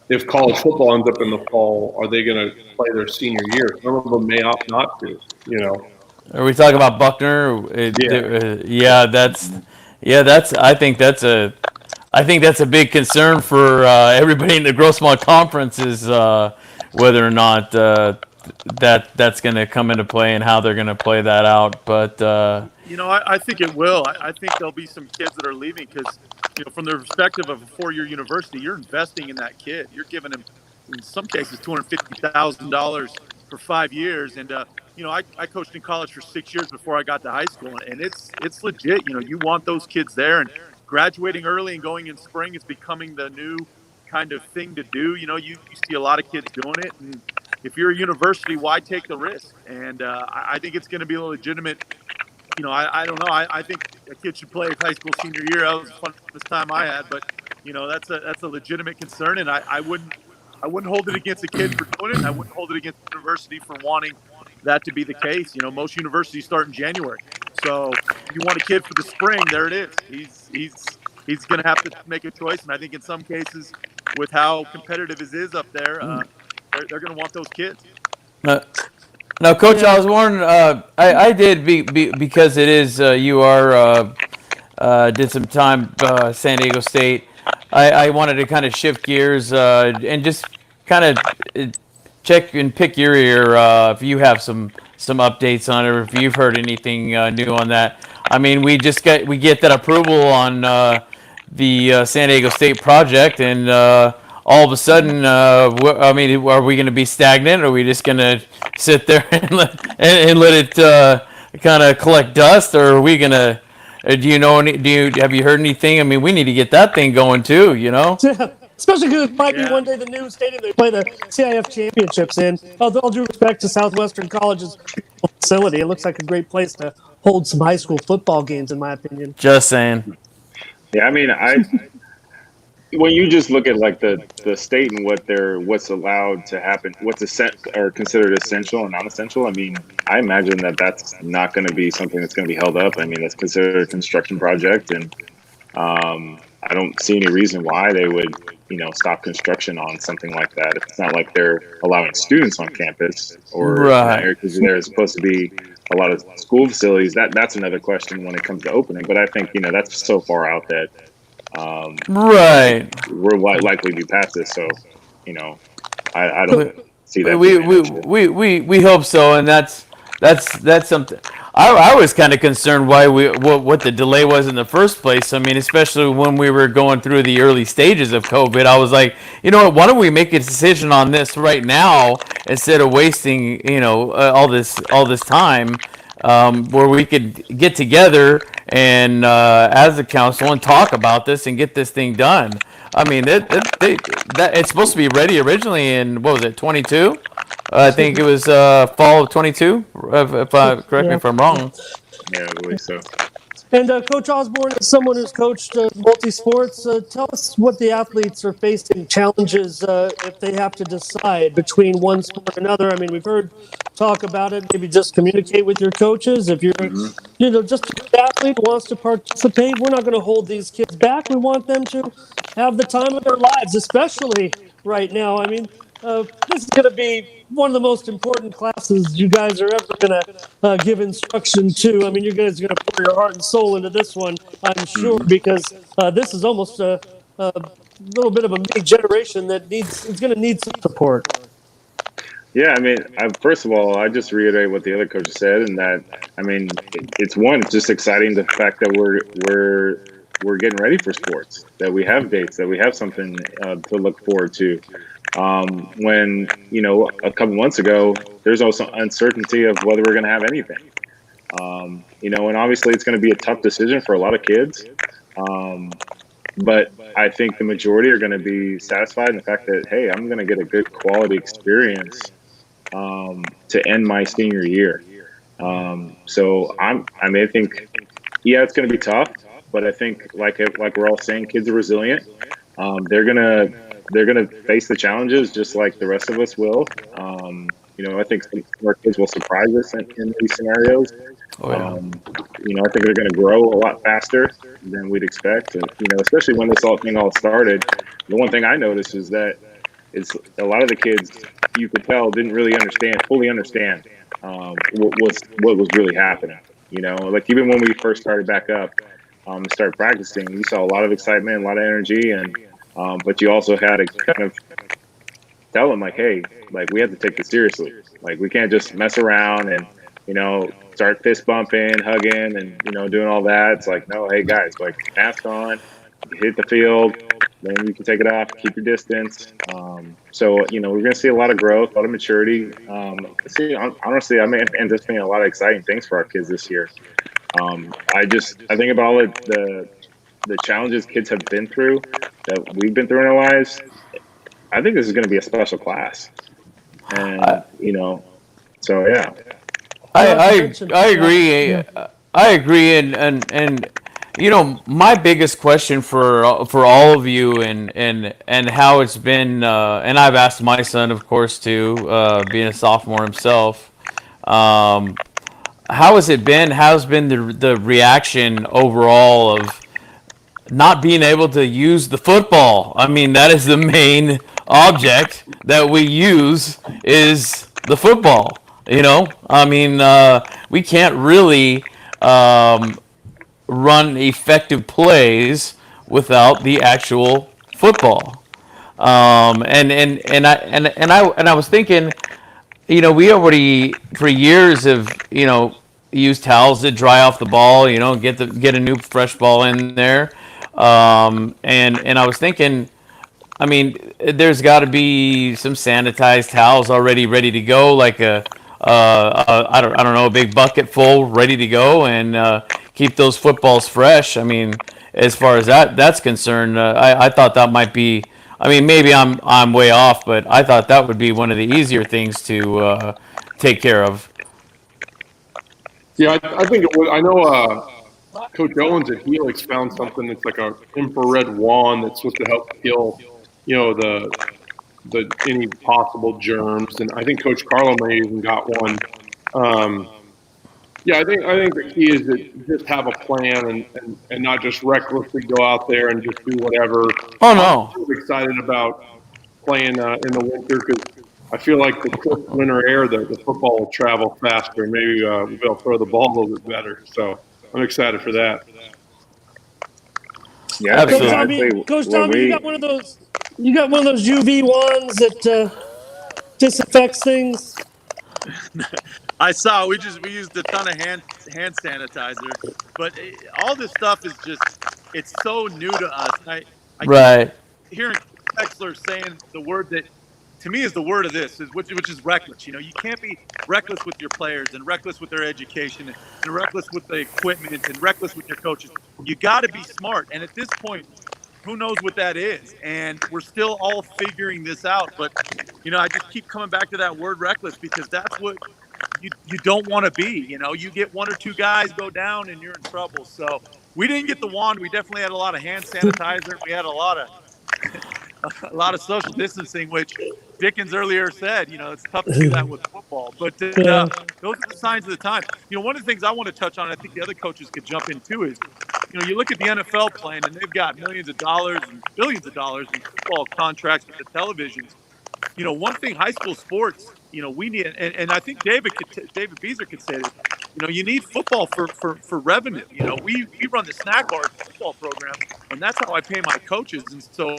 if college football ends up in the fall, are they going to play their senior year? Some of them may opt not to, Are we talking about Buckner? I think that's a big concern for everybody in the Grossmont Conference is whether or not that's going to come into play and how they're going to play that out. But I think it will. I think there'll be some kids that are leaving because, from the perspective of a 4-year university, you're investing in that kid. You're giving him, in some cases, $250,000 for 5 years. And I coached in college for 6 years before I got to high school, and it's legit. You want those kids there, and graduating early and going in spring is becoming the new kind of thing to do. You see a lot of kids doing it, and if you're a university, why take the risk? And I think it's going to be a legitimate. I don't know. I think a kid should play high school senior year. That was the funnest time I had, but that's a legitimate concern, and I wouldn't hold it against a kid for doing it. I wouldn't hold it against the university for wanting that to be the case. Most universities start in January, so if you want a kid for the spring, there it is. He's going to have to make a choice, and I think in some cases, with how competitive it is up there, they're going to want those kids. Now, Coach Osborne, I did because it is you did some time San Diego State. I wanted to kind of shift gears and just kind of check and pick your ear if you have some updates on it, or if you've heard anything new on that. I mean, we get that approval on the San Diego State project, and all of a sudden, are we going to be stagnant? Or are we just going to sit there and let it kind of collect dust? Or are we going to? Have you heard anything? I mean, we need to get that thing going too. Especially because it might be one day the new stadium they play the CIF championships in. All due respect to Southwestern College's facility, it looks like a great place to hold some high school football games, in my opinion. Just saying. Yeah, I mean, when you just look at like the state and what's allowed to happen, or considered essential and non-essential. I mean, I imagine that's not going to be something that's going to be held up. I mean, that's considered a construction project, and I don't see any reason why they would, stop construction on something like that. If it's not like they're allowing students on campus or Right. because there's supposed to be a lot of school facilities. That's another question when it comes to opening. But I think that's so far out that Right. we're likely to be past this. So, I don't see that. We being an we, issue. we hope so, and that's something. I was kind of concerned why what the delay was in the first place. I mean, especially when we were going through the early stages of COVID, I was like, you know what? Why don't we make a decision on this right now instead of wasting all this time, where we could get together and as a council and talk about this and get this thing done. I mean, it's supposed to be ready originally in, what was it, 22? I think it was fall of 22. Correct me if I'm wrong. Yeah, I believe so. And Coach Osborne, as someone who's coached multi-sports, tell us what the athletes are facing challenges if they have to decide between one sport and another. I mean, we've heard talk about it. Maybe just communicate with your coaches. If you're, just an athlete who wants to participate, we're not going to hold these kids back. We want them to have the time of their lives, especially right now. I mean, this is going to be one of the most important classes you guys are ever going to give instruction to. I mean, you guys are going to pour your heart and soul into this one, I'm sure, because this is almost a little bit of a mini generation that is going to need some support. Yeah, I mean, first of all, I just reiterate what the other coach said, and that I mean, it's just exciting the fact that we're getting ready for sports, that we have dates, that we have something to look forward to. When a couple months ago, there's also uncertainty of whether we're going to have anything. And obviously it's going to be a tough decision for a lot of kids. But I think the majority are going to be satisfied in the fact that, hey, I'm going to get a good quality experience to end my senior year. So I think, yeah, it's going to be tough, but I think like we're all saying, kids are resilient. They're gonna face the challenges just like the rest of us will. I think some of our kids will surprise us in these scenarios. Oh, yeah. I think they're going to grow a lot faster than we'd expect. And, especially when this thing all started, the one thing I noticed is that it's a lot of the kids, you could tell, didn't really fully understand what was really happening. Like even when we first started back up and started practicing, you saw a lot of excitement, a lot of energy, and but you also had to kind of tell them, like, hey, like, we have to take this seriously. Like, we can't just mess around and, start fist bumping, hugging, and, doing all that. It's like, no, hey, guys, like, mask on, hit the field, then you can take it off, keep your distance. So, we're going to see a lot of growth, a lot of maturity. Honestly, I'm anticipating a lot of exciting things for our kids this year. I think about all the challenges kids have been through, that we've been through in our lives. I think this is going to be a special class, and so yeah. I agree. I agree, and my biggest question for all of you and how it's been, and I've asked my son, of course, too, being a sophomore himself. How has it been? How's been the reaction overall of not being able to use the football? I mean, that is the main object that we use, is the football. I mean, we can't really run effective plays without the actual football. And I was thinking, we already for years have used towels to dry off the ball. Get a new fresh ball in there. And I was thinking, I mean, there's got to be some sanitized towels already ready to go, like I don't know, a big bucket full ready to go, and keep those footballs fresh. I mean, as far as that's concerned, I thought that might be. I mean, maybe I'm way off, but I thought that would be one of the easier things to take care of. Yeah, I think it would. I know Coach Owens at Helix found something that's like a infrared wand that's supposed to help kill, the any possible germs. And I think Coach Carlo may even got one. Yeah, I think the key is to just have a plan and not just recklessly go out there and just do whatever. Oh no. I'm really excited about playing in the winter because I feel like the crisp winter air, the football will travel faster. Maybe we'll throw the ball a little bit better. So I'm excited for that. Yeah, Absolutely. Coach Tommy, you got one of those. You got one of those UV ones that disinfects things. I saw. We used a ton of hand sanitizer, but all this stuff is it's so new to us. I Right. keep hearing Texler saying the word that to me is the word of this, which is reckless. You can't be reckless with your players and reckless with their education and reckless with the equipment and reckless with your coaches. You got to be smart. And at this point, who knows what that is? And we're still all figuring this out. But I just keep coming back to that word reckless because that's what you don't want to be. You get one or two guys go down and you're in trouble. So we didn't get the wand. We definitely had a lot of hand sanitizer. We had a lot of social distancing, which Dickens earlier said, it's tough to do that with football. But those are the signs of the time. One of the things I want to touch on, I think the other coaches could jump into is, you look at the NFL plan and they've got millions of dollars and billions of dollars in football contracts with the televisions. One thing high school sports, we need, and I think David Beezer could say this, you need football for revenue. We run the snack bar football program, and that's how I pay my coaches. And so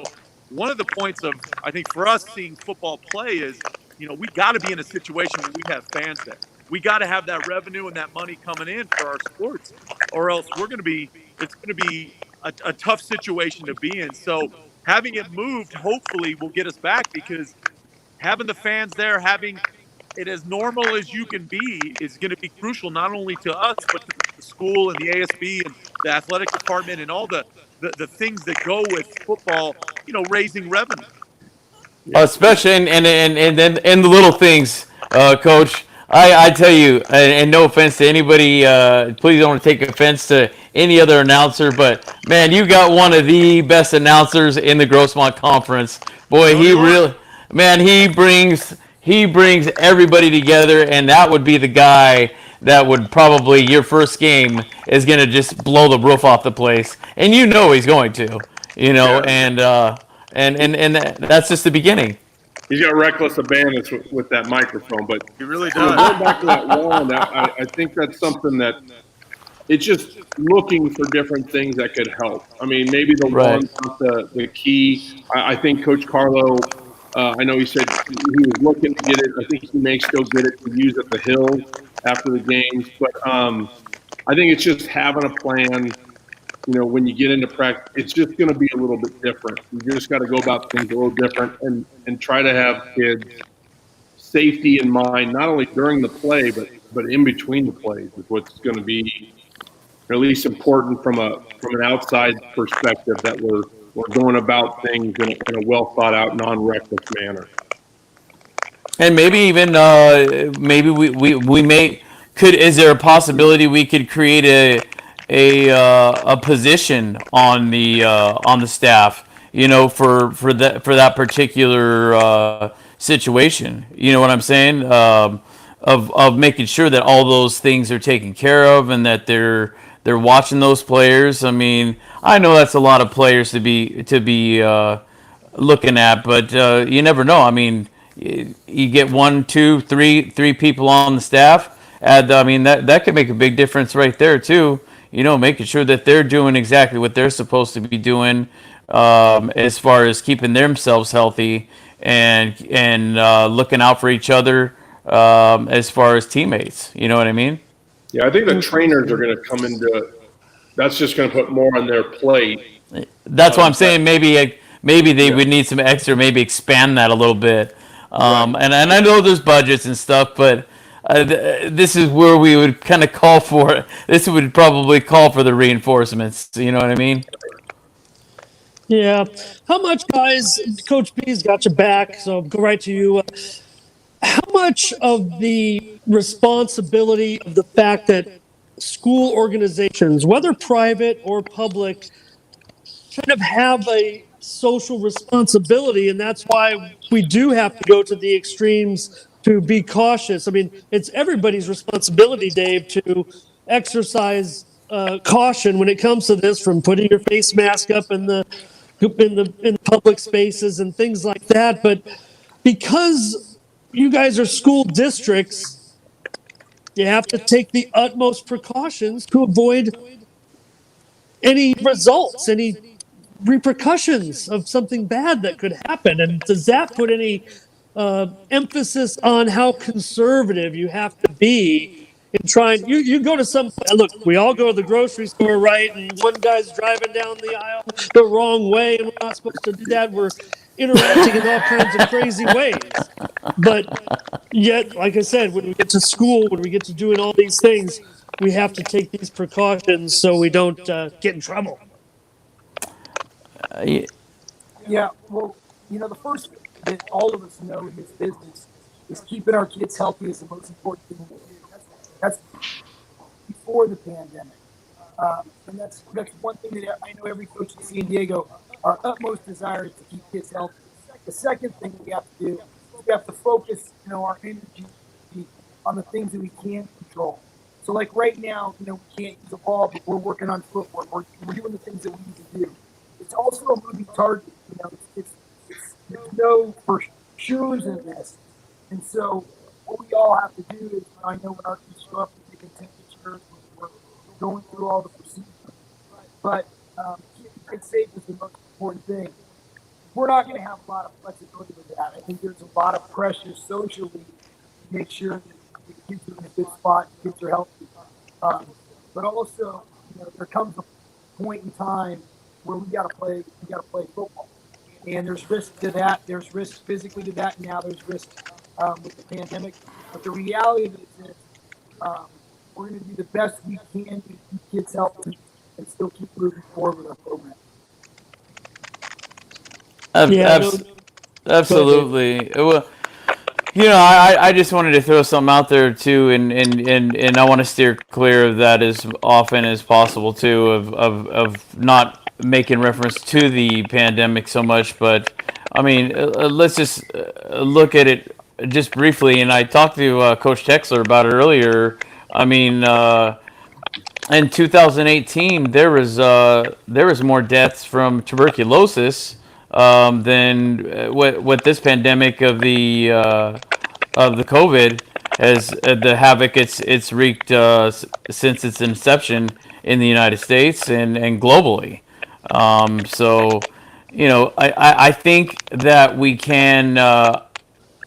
one of the points of, I think, for us seeing football play is, we got to be in a situation where we have fans there. We got to have that revenue and that money coming in for our sports, or else it's going to be a tough situation to be in. So having it moved, hopefully, will get us back because having the fans there, having it as normal as you can be is going to be crucial, not only to us, but to the school and the ASB and the athletic department and all the things that go with football, raising revenue. Especially and the little things, Coach. I tell you, and no offense to anybody, please don't take offense to any other announcer, but man, you got one of the best announcers in the Grossmont Conference. Boy, he brings everybody together, and that would be the guy that would probably your first game is going to just blow the roof off the place, and he's going to, and that's just the beginning. He's got reckless abandon with that microphone, but he really does. Going back to that wand, I think that's something that it's just looking for different things that could help. I mean, maybe the wand's not the key. I think Coach Carlo, I know he said he was looking to get it. I think he may still get it to use at the Hills after the games, but I think it's just having a plan. When you get into practice, it's just going to be a little bit different. You just got to go about things a little different and try to have kids' safety in mind, not only during the play, but in between the plays is what's going to be at least important from an outside perspective, that we're going about things in a well thought out, non-reckless manner. And maybe even maybe we may is there a possibility we could create a position on the staff, for that particular situation. You know what I'm saying? Of making sure that all those things are taken care of and that they're watching those players. I mean, I know that's a lot of players to be looking at, but you never know. I mean, you get 1, 2, 3 people on the staff, and I mean that could make a big difference right there too. Making sure that they're doing exactly what they're supposed to be doing, as far as keeping themselves healthy and looking out for each other, as far as teammates. You know what I mean? Yeah, I think the trainers are going to come into it. That's just going to put more on their plate. That's what I'm saying. Maybe they would need some extra. Maybe expand that a little bit. And I know there's budgets and stuff, but this is where we would kind of call for it. This would probably call for the reinforcements. You know what I mean? Yeah. How much, guys? Coach B's got your back, so I'll go right to you. How much of the responsibility of the fact that school organizations, whether private or public, kind of have a social responsibility, and that's why we do have to go to the extremes to be cautious. I mean, it's everybody's responsibility, Dave, to exercise caution when it comes to this, from putting your face mask up in public spaces and things like that. But because you guys are school districts, you have to take the utmost precautions to avoid any results, any repercussions of something bad that could happen. And does that put any emphasis on how conservative you have to be in trying? You go to some, look, we all go to the grocery store, right? And one guy's driving down the aisle the wrong way, and we're not supposed to do that. We're interacting in all kinds of crazy ways. But yet, like I said, when we get to school, when we get to doing all these things, we have to take these precautions so we don't get in trouble. Yeah, well, the first thing that all of us know in this business is keeping our kids healthy is the most important thing we do. That's before the pandemic. And that's one thing that I know every coach in San Diego, our utmost desire is to keep kids healthy. The second thing we have to do is we have to focus, our energy on the things that we can control. So like right now, we can't use a ball, but we're working on footwork. We're doing the things that we need to do. It's also a moving target. There's no for sure's in this. And so what we all have to do is, I know when our kids show up, we take a temperature, we're going through all the procedures. But keeping kids safe is the most important thing. We're not going to have a lot of flexibility with that. I think there's a lot of pressure socially to make sure that the kids are in a good spot, kids are healthy. But also, there comes a point in time where we got to play football, and there's risk to that. There's risk physically to that. Now there's risk with the pandemic. But the reality of it is, we're going to do the best we can to keep kids healthy and still keep moving forward with our program. Absolutely. Well, I just wanted to throw something out there too, and I want to steer clear of that as often as possible too, of not making reference to the pandemic so much. But I mean, let's just look at it just briefly. And I talked to Coach Texler about it earlier. I mean, in 2018, there was more deaths from tuberculosis than what this pandemic of the COVID has, the havoc it's wreaked since its inception in the United States and globally. So, I think that we can.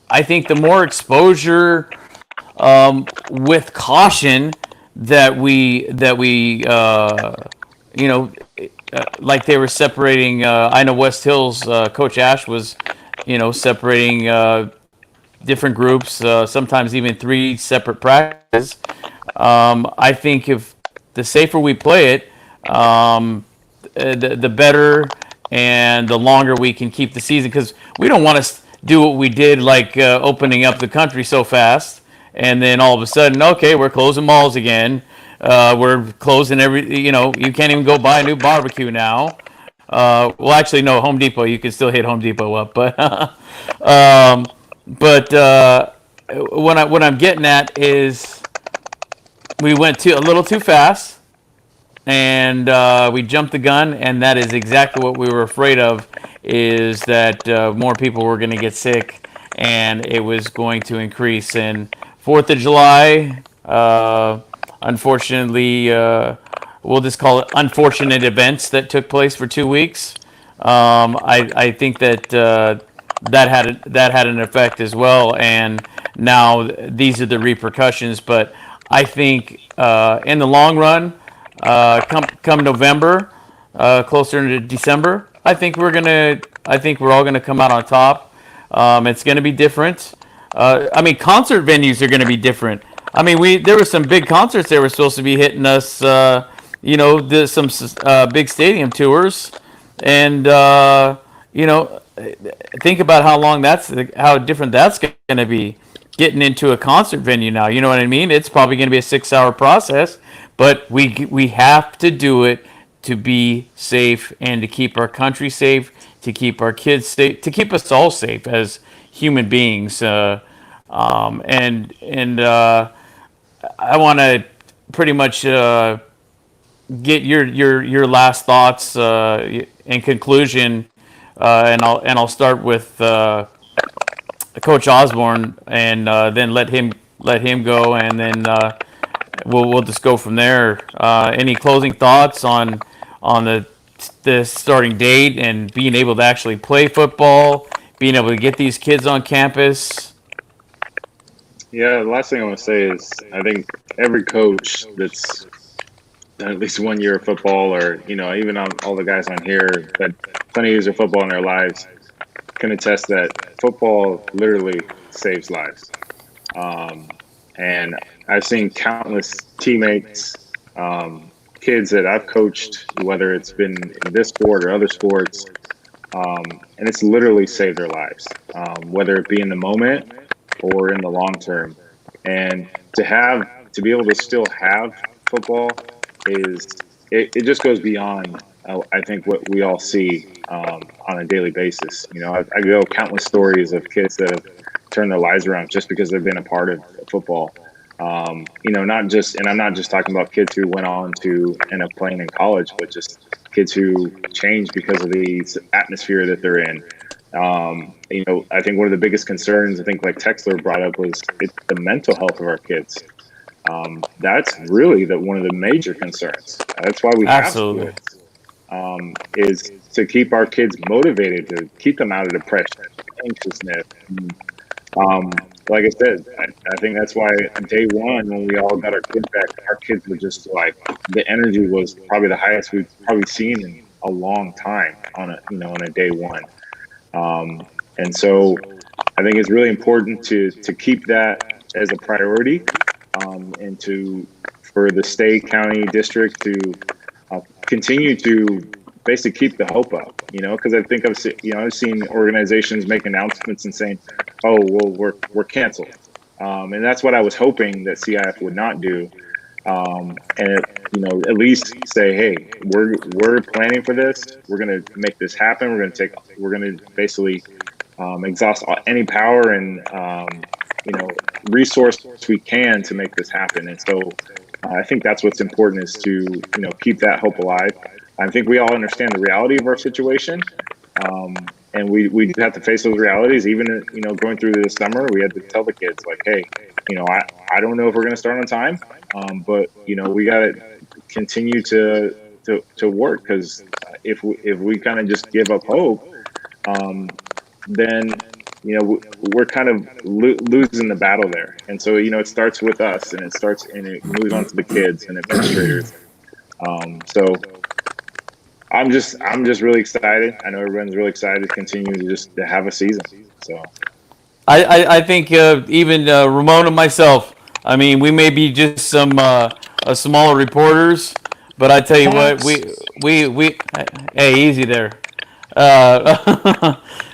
I think the more exposure with caution that we like they were separating. I know West Hills Coach Ash was, separating different groups, sometimes even 3 separate practices. I think if the safer we play it, the better and the longer we can keep the season, because we don't want to do what we did, like opening up the country so fast, and then all of a sudden, okay, we're closing malls again. We're closing you can't even go buy a new barbecue now. Well, actually, no, Home Depot, you can still hit Home Depot up, but what I'm getting at is we went a little too fast, and we jumped the gun, and that is exactly what we were afraid of, is that more people were going to get sick, and it was going to increase. And 4th of July, unfortunately, we'll just call it unfortunate events that took place for 2 weeks. I think that that had an effect as well, and now these are the repercussions. But I think in the long run, come November, closer into December, I think we're all gonna come out on top. It's gonna be different. I mean, concert venues are gonna be different. I mean, there were some big concerts that were supposed to be hitting us. Some big stadium tours, and think about how different that's gonna be. Getting into a concert venue now, you know what I mean? It's probably gonna be a 6-hour process. but we have to do it to be safe and to keep our country safe, to keep our kids safe, to keep us all safe as human beings. And I want to pretty much get your last thoughts in conclusion, and I'll start with Coach Osborne, and then let him go, and then we'll just go from there. Any closing thoughts on the starting date and being able to actually play football, being able to get these kids on campus? Yeah, the last thing I want to say is I think every coach that's done at least 1 year of football, or even on all the guys on here that plenty of years of football in their lives, can attest that football literally saves lives. And I've seen countless teammates, kids that I've coached, whether it's been in this sport or other sports, and it's literally saved their lives, whether it be in the moment or in the long term. And to be able to still have football it just goes beyond, I think, what we all see on a daily basis. I go countless stories of kids that have turned their lives around just because they've been a part of football. Not just, and I'm not just talking about kids who went on to end up playing in college, but just kids who changed because of the atmosphere that they're in. I think one of the biggest concerns, I think, like Texler brought up, was the mental health of our kids. That's really one of the major concerns. That's why we have schools, is to keep our kids motivated, to keep them out of depression, anxiousness. Like I said, I think that's why day one, when we all got our kids back, our kids were just like, the energy was probably the highest we've probably seen in a long time on a day one. And so I think it's really important to keep that as a priority, and for the state, county, district to continue to basically keep the hope up, because I think I've seen organizations make announcements and saying, oh, well, we're canceled. And that's what I was hoping that CIF would not do. And at least say, hey, we're planning for this. We're going to make this happen. We're going to basically exhaust any power and resource we can to make this happen. And so I think that's what's important, is to keep that hope alive. I think we all understand the reality of our situation, and we have to face those realities. Even going through this summer, we had to tell the kids, like, hey, I don't know if we're going to start on time, but we got to continue to work, because if we kind of just give up hope, then we're kind of losing the battle there. And so it starts with us, and it moves on to the kids and administrators. So I'm just really excited. I know everyone's really excited to continue to have a season. So I think even Ramon and myself, I mean, we may be just some smaller reporters, but I tell you what, we hey, easy there.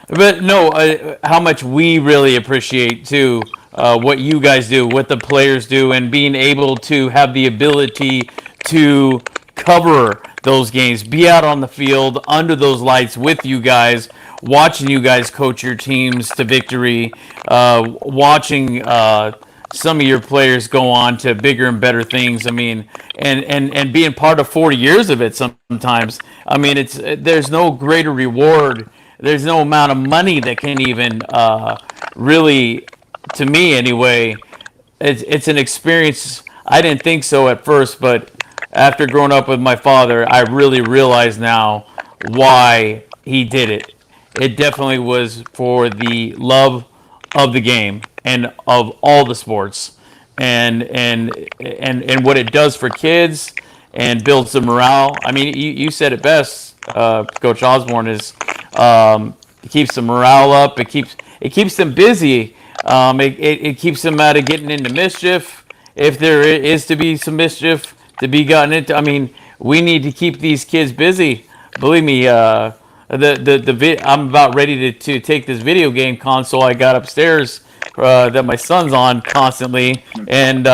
But no, how much we really appreciate too what you guys do, what the players do, and being able to have the ability to cover those games, be out on the field under those lights with you guys, watching you guys coach your teams to victory, watching some of your players go on to bigger and better things. I mean, and being part of 40 years of it sometimes. I mean, there's no greater reward. There's no amount of money that can even really, to me anyway, it's an experience. I didn't think so at first, but after growing up with my father, I really realize now why he did it. It definitely was for the love of the game and of all the sports, and what it does for kids and builds the morale. I mean, you said it best, Coach Osborne, is it keeps the morale up. It keeps them busy. It keeps them out of getting into mischief, if there is to be some mischief to be gotten into. I mean, we need to keep these kids busy. Believe me, I'm about ready to take this video game console I got upstairs that my son's on constantly, and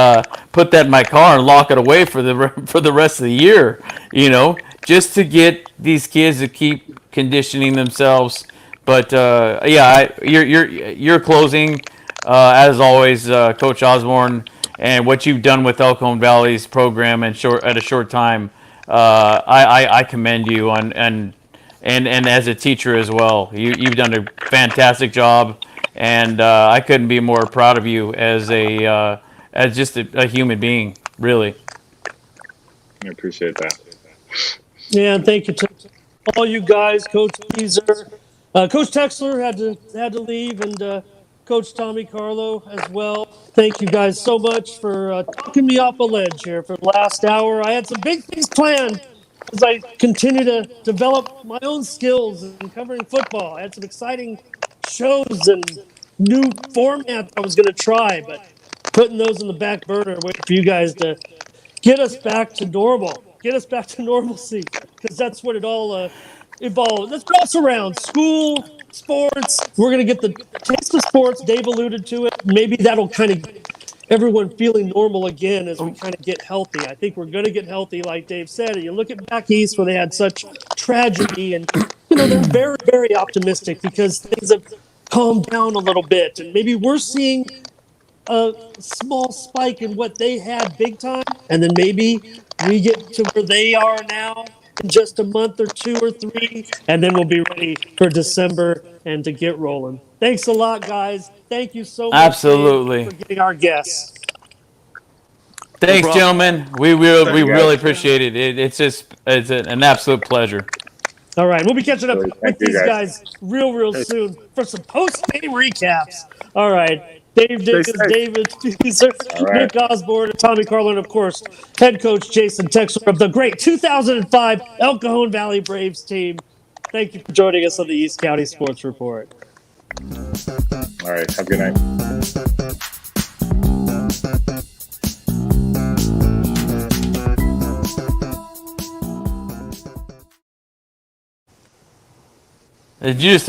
put that in my car and lock it away for the rest of the year. You know, just to get these kids to keep conditioning themselves. But yeah, you're closing as always, Coach Osborne, and what you've done with El Cajon Valley's program and at a short time. I commend you on and as a teacher as well. You've done a fantastic job, and I couldn't be more proud of you as just a human being, really. I appreciate that. Yeah, and thank you to all you guys, Coach Beezer. Coach Texler had to leave, and Coach Tommy Carlo as well. Thank you guys so much for talking me off a ledge here for the last hour. I had some big things planned as I continue to develop my own skills in covering football. I had some exciting shows and new formats I was going to try, but putting those in the back burner, waiting for you guys to get us back to normal, get us back to normalcy, because that's what it all evolves. Let's bounce around school, sports. We're going to get the taste of sports. Dave alluded to it. Maybe that'll kind of get everyone feeling normal again as we kind of get healthy. I think we're going to get healthy, like Dave said. And you look at back east where they had such tragedy, and they're very, very optimistic because things have calmed down a little bit, and maybe we're seeing a small spike in what they had big time, and then maybe we get to where they are now in just a month or 2 or 3, and then we'll be ready for December and to get rolling. Thanks a lot, guys. Thank you so much, Absolutely. Dave, for getting our guests. Thanks, problem. gentlemen. We really appreciate it. It's an absolute pleasure. All right, we'll be catching up Thank with you, these guys real soon for some post-game recaps. All right. Dave Dickens, David Beezer, right. Nick Osborne, and Tommy Carlin, of course, head coach Jason Texler of the great 2005 El Cajon Valley Braves team. Thank you for joining us on the East County Sports Report. All right. Have a good night. Did you just